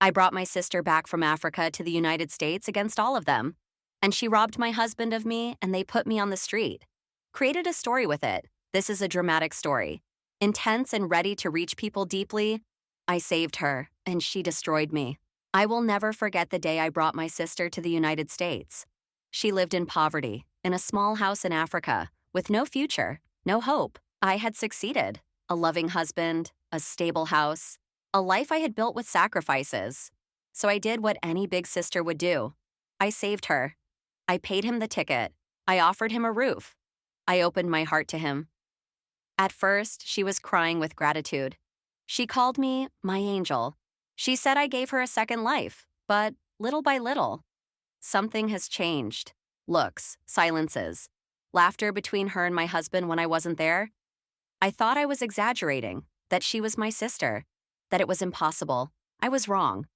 I brought my sister back from Africa to the United States against all of them. And she robbed my husband of me and they put me on the street. Created a story with it. This is a dramatic story. Intense and ready to reach people deeply. I saved her, and she destroyed me. I will never forget the day I brought my sister to the United States. She lived in poverty, in a small house in Africa, with no future, no hope. I had succeeded. A loving husband, a stable house, a life I had built with sacrifices. So I did what any big sister would do. I saved her. I paid him the ticket. I offered him a roof. I opened my heart to him. At first, she was crying with gratitude. She called me my angel. She said I gave her a second life, but little by little, something has changed. Looks, silences, laughter between her and my husband when I wasn't there. I thought I was exaggerating, that she was my sister, that it was impossible. I was wrong.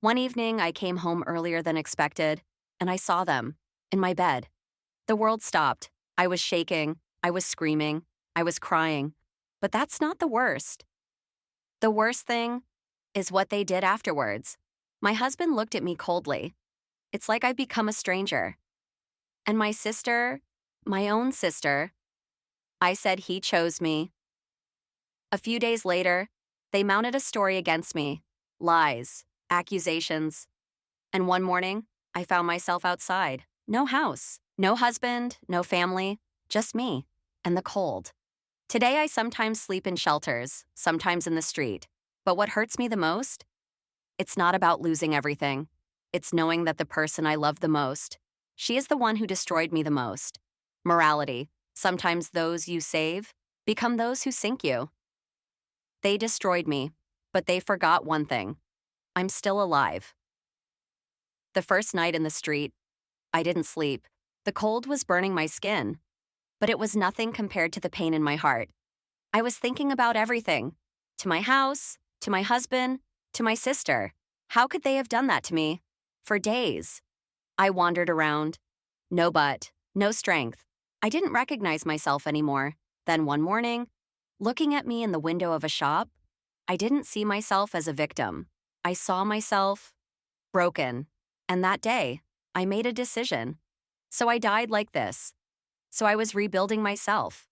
One evening, I came home earlier than expected, and I saw them, in my bed. The world stopped. I was shaking. I was screaming. I was crying. But that's not the worst. The worst thing is what they did afterwards. My husband looked at me coldly. It's like I've become a stranger. And my sister, my own sister, I said he chose me. A few days later, they mounted a story against me. Lies, accusations. And one morning, I found myself outside. No house, no husband, no family, just me and the cold. Today I sometimes sleep in shelters, sometimes in the street. But what hurts me the most? It's not about losing everything. It's knowing that the person I love the most, she is the one who destroyed me the most. Morality. Sometimes those you save become those who sink you. They destroyed me, but they forgot one thing. I'm still alive. The first night in the street, I didn't sleep. The cold was burning my skin, but it was nothing compared to the pain in my heart. I was thinking about everything. To my house, to my husband, to my sister. How could they have done that to me? For days, I wandered around. No butt, no strength. I didn't recognize myself anymore. Then one morning, looking at me in the window of a shop, I didn't see myself as a victim. I saw myself broken. And that day, I made a decision. So I died like this. So I was rebuilding myself.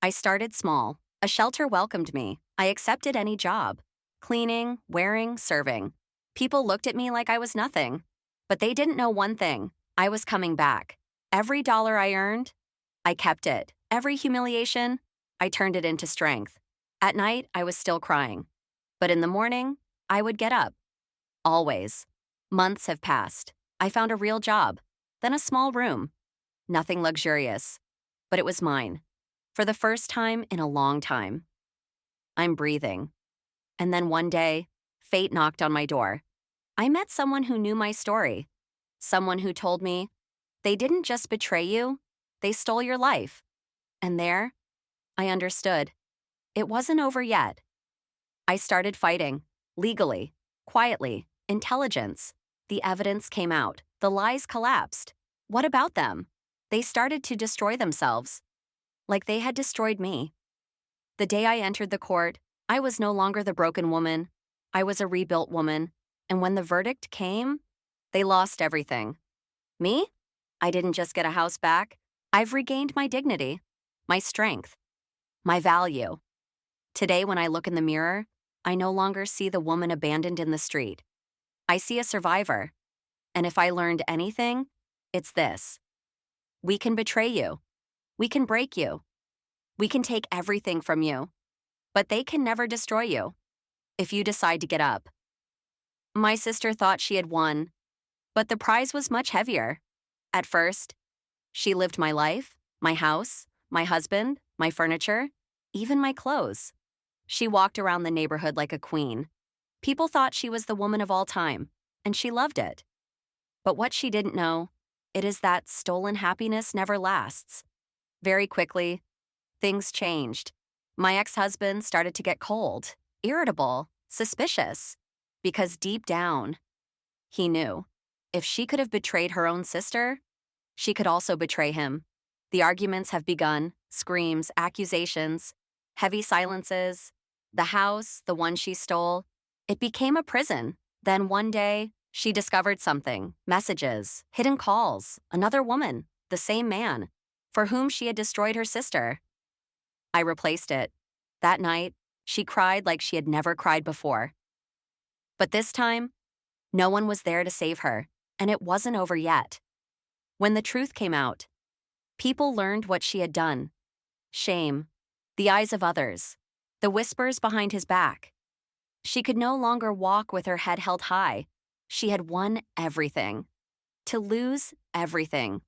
I started small. A shelter welcomed me. I accepted any job. Cleaning, wearing, serving. People looked at me like I was nothing. But they didn't know one thing. I was coming back. Every dollar I earned, I kept it. Every humiliation, I turned it into strength. At night, I was still crying. But in the morning, I would get up. Always. Months have passed. I found a real job. Then a small room. Nothing luxurious. But it was mine. For the first time in a long time. I'm breathing. And then one day, fate knocked on my door. I met someone who knew my story. Someone who told me, they didn't just betray you, they stole your life. And there, I understood. It wasn't over yet. I started fighting. Legally. Quietly. Intelligence. The evidence came out. The lies collapsed. What about them? They started to destroy themselves. Like they had destroyed me. The day I entered the court, I was no longer the broken woman. I was a rebuilt woman. And when the verdict came, they lost everything. Me? I didn't just get a house back. I've regained my dignity, my strength, my value. Today, when I look in the mirror, I no longer see the woman abandoned in the street. I see a survivor. And if I learned anything, it's this. We can betray you. We can break you. We can take everything from you. But they can never destroy you if you decide to get up. My sister thought she had won, but the prize was much heavier. At first, she lived my life, my house, my husband, my furniture, even my clothes. She walked around the neighborhood like a queen. People thought she was the woman of all time, and she loved it. But what she didn't know, it is that stolen happiness never lasts. Very quickly, things changed. My ex-husband started to get cold, irritable, suspicious, because deep down, he knew if she could have betrayed her own sister, she could also betray him. The arguments have begun, screams, accusations, heavy silences. The house, the one she stole, it became a prison. Then one day, she discovered something: messages, hidden calls, another woman, the same man, for whom she had destroyed her sister. I replaced it. That night, she cried like she had never cried before. But this time, no one was there to save her, and it wasn't over yet. When the truth came out, people learned what she had done. Shame, the eyes of others, the whispers behind his back. She could no longer walk with her head held high. She had won everything. To lose everything.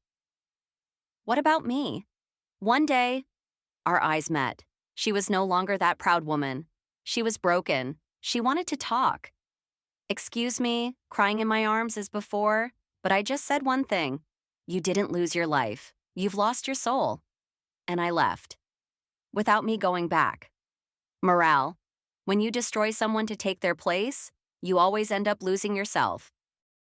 What about me? One day, our eyes met. She was no longer that proud woman. She was broken. She wanted to talk. Excuse me, crying in my arms as before, but I just said one thing. You didn't lose your life. You've lost your soul. And I left. Without me going back. Morale. When you destroy someone to take their place, you always end up losing yourself.